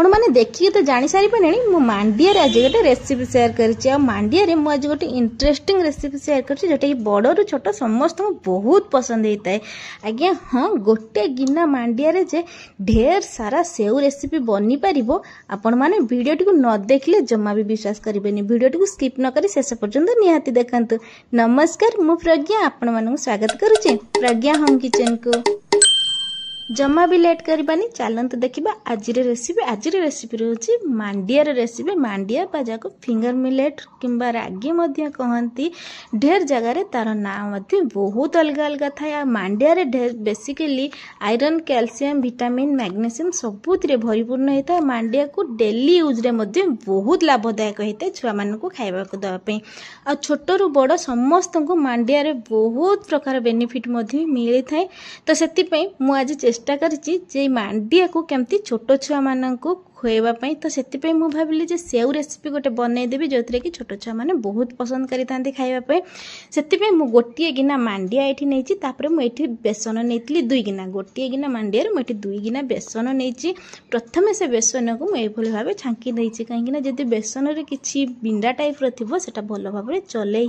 आपण मैंने देखिए तो जानी सारी मु मांडिया आज गोटे रेसिपी सेयार कर मांडिया मु आज गोटे इंटरेस्टिंग रेसिपी सेयार कर जोटा कि बड़ रु छोट समस्त बहुत पसंद होता है। आज्ञा हाँ गोटे गिना मांडिया जे ढेर सारा सेउ रेसिपी बनी पार आपण मैंने वीडियोटी को न देखले जमा भी विश्वास करेंगे। वीडियोटी को स्किप न करी शेष पर्यंत निहाती देखंतु। नमस्कार मु प्रज्ञा आपण मानू स्वागत करुचे प्रज्ञा होम किचन को। जमा भी लेट करबानी चलते देखा आज रेसिपी रोचे मांडिया रेसिपी। मांडिया बाजा को फिंगर मिलेट किंबा रागी कहती ढेर जगार तार ना बहुत अलग अलग था। मांडिया ढेर basically iron calcium vitamin magnesium सबुत भरपूर्ण होता है। मांडिया को डेली यूज रे बहुत लाभदायक होता है छुआ मान खावा को देवाई। आ छोट रु बड़ समस्त को मांडिया बहुत प्रकार बेनिफिट मिली थाए। तो से मु आज चेष्टा कर मांडिया को केमती छोट छुआ मान खुएवाई। तो से भाविली जे सेउ रेसिपी गोटे बनईदेवी जो थी कि छोट छुआ मैंने बहुत पसंद करें खावाई। से मु गोटे गिना मांडिया ये नहीं मुझे बेसन नहीं 2 गिना गोटे गिना मांडिया मुझे 2 गिना बेसन नहीं। प्रथम से बेसन को मुझे भाव छांकी देती कहीं जब बेसन रे किसी बिंडा टाइप रोटा भल भाव चलै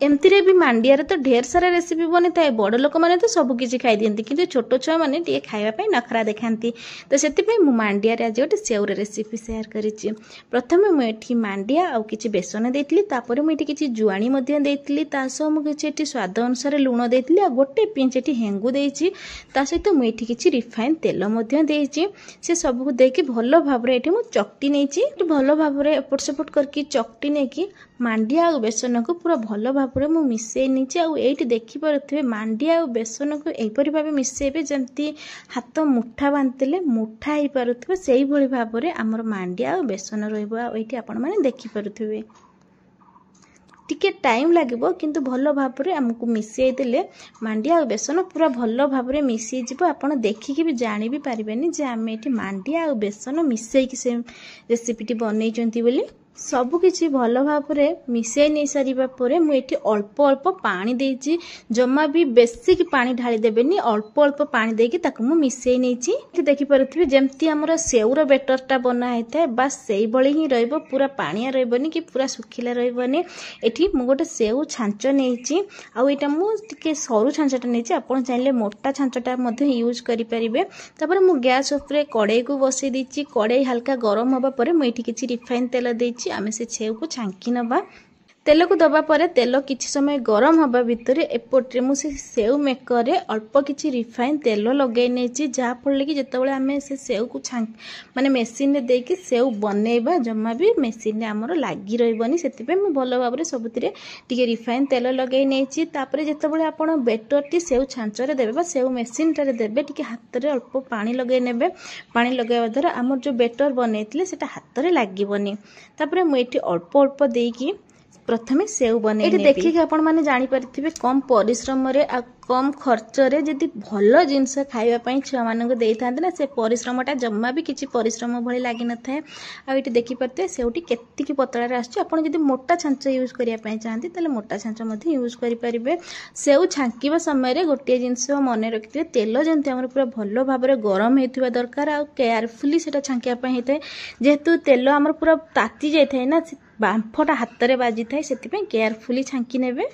एमती भी मांडिया तो ढेर सारा रेसिपी बनी था। बड़ लोक मैंने तो सबकि खाई दिखती कि छोट छुआ मैंने खावाई नखरा देखाती। तो से मांडिया आज गोटे सेउ रेसिपी शेयर करिछि। प्रथम मुझे मांडिया आउ किछि बेसन देइतली तापर मुझे किछि जुआणी मध्य देइतली तासो मु किछि स्वाद अनुसार लूण देइतली आ गोटे पिंच एठी हेंगु देइछि ता सहित मुझे किछि रिफाइन तेल मध्य देइछि। से सब को देकी भलो भाबरे एठी मु चकटी नेछि भलो भाबरे एपट सेपट करके चकटी नेकी मांडिया आ बेसन को पूरा भलो भाबरे मु मिसै नेछि। आ एठी देखि परथिबे मांडिया आ बेसन को एपरि भाबे मिसैबे जेमति हाथ मुठा बांधिले मुठा ही पारुथिबे सेही भली भाबरे आमर मांडिया और बेसन रही आपण मैंने देखिपे। टिके टाइम लगे किंतु भल भाव आमको मिसई देले मांडिया और बेसन पूरा भल भाव मिसई जीव। आपण देखिकी भी जानी भी पारिबेनी जे आमे एठी मांडिया और बेसन मिसई से रेसिपीटी बनईचंती बोली। सबकि भल भाव मिसई नहीं सारा पर मुझे अल्प अल्प पानी देची जमा भी बेसी पानी ढाली देबेनी अल्प अल्प पानी देकी ताकू मु मिसई नहीं। देखिपे जमती आमर सेउर बेटरटा बना होता है बास से भली ही रहिबो पूरा पानिया रहिबनी कि पूरा सुखिला रहिबनी। एठी मु गोटे सेउ छांच नहीं आउटा मुझे सरू छांचटा नहीं आपन चाहे मोटा छांचटा यूज करें। तापर मु गैस उपरे कड़ाई को बसई देची कड़ाई हल्का गरम होगा पर मुझे किसी रिफाइन तेल देची आमे से सेउ को छांकी नबा। तेल को दबा पर तेल किछि समय गरम हवा भितर एपटे मुझे सेउ मेकर रे अल्प किछि रिफाइन तेल लगे नहीं जहाँ फल कि जितेबाला आम से सेउ को माने मेसीन रे देकी सेउ बनैबा जमा भी मेसीन रे आमर लागी रहिबनी। सेतिपे मु भल भाबरे सबुतिरे टिके रिफाइन तेल लगे नहीं। तापर जितेबाला आपण बेटरटी सेउ छांचरे देबे बा सेउ मेसीन रे देबे टिके हाथ रे अल्प पानी लगे नेबे। पानी लगाइबा द्वारा आमर जो बेटर बनैतिले सेटा हाथ रे लागिबनी। तापर मु एठी अल्प अल्प देकी प्रथमे सेउ बने देखिए आपण माने जानी पारिथिबे कम परिश्रम रे आ कम खर्च रे जदि भल जिनस खाइबा पई छुआ मानक देई थांते ना से परिश्रमटा जम्मा भी किछि परिश्रम भली लागि न थाए। आ एटी देखि परते सेउटी केतिकी पतळा रे आछि। आपण जदि मोटा छांच यूज करिया पई चाहंती तले मोटा छांच मध्ये यूज करि परिबे। सेउ छांकीबा समय रे गोटे जिंस मने रखिथिबे तेल जेंति हमर पूरा भल भाबरे गरम हेतिबा दरकार आ केयरफुली सेटा छांकिया पई हेते जेहेतु तेल हमर पूरा ताती जाय थाए ना बांफटा हाथ रे बाजी थाए से केयरफुली छांकी नेबे।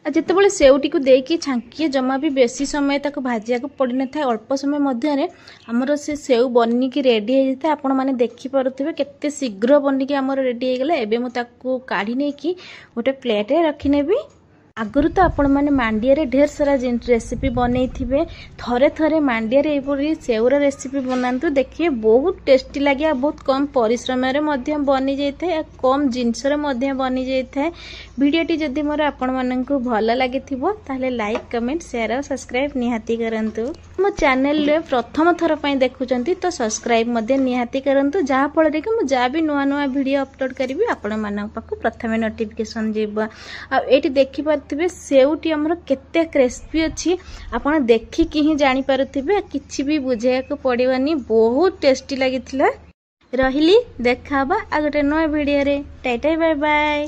जितेबाला सेउटी को देकी छांकी जमा भी बेसी समय तक भाजिया को पड़ न था अल्प समय मध्य आमर से सेउ बनिकी रेडी होता है। आपण मैंने देखिपे केते शीघ्र बनिकी आमर रेडी हो गला। एबे मु ताकू काढ़ी नहीं कि गोटे प्लेट रे रखी नेबी। आगुरी तो आपण मैंने मांडिया रे ढेर सारा रेसिपी बनई थिबे थरे थरे मांडिया रे एपरी सेउर रेसिपी बनातु देखिए बहुत टेस्टी लगे। बहुत कम परिश्रम रे मध्य बनी जाए कम जिनस रे मध्य बनी जाए। वीडियोटी जदि मोर आपण माननकु भल लागिथिबो ताले लाइक कमेंट शेयर और सब्सक्राइब निहाती करंतु। मो चैनल रे प्रथम थर पई देखुचंती तो सब्सक्राइब मध्य निहाती करंतु जहाँ फल रे कि मु जा भी नुआ नुआ वीडियो अपलोड करिवि आपण मानक पाखु प्रथमे नोटिफिकेशन जेबा। आ एटी देखि पारथिबे सेउटी हमर केते क्रिस्पी अछि आपण देखिकी ही जानि पारथिबे किछि भी बुझाया को पड़िबनी। बहुत टेस्टी लागिथिला। रहिली देखाबा आ गोटे नया वीडियो रे। टाटा बाय बाय।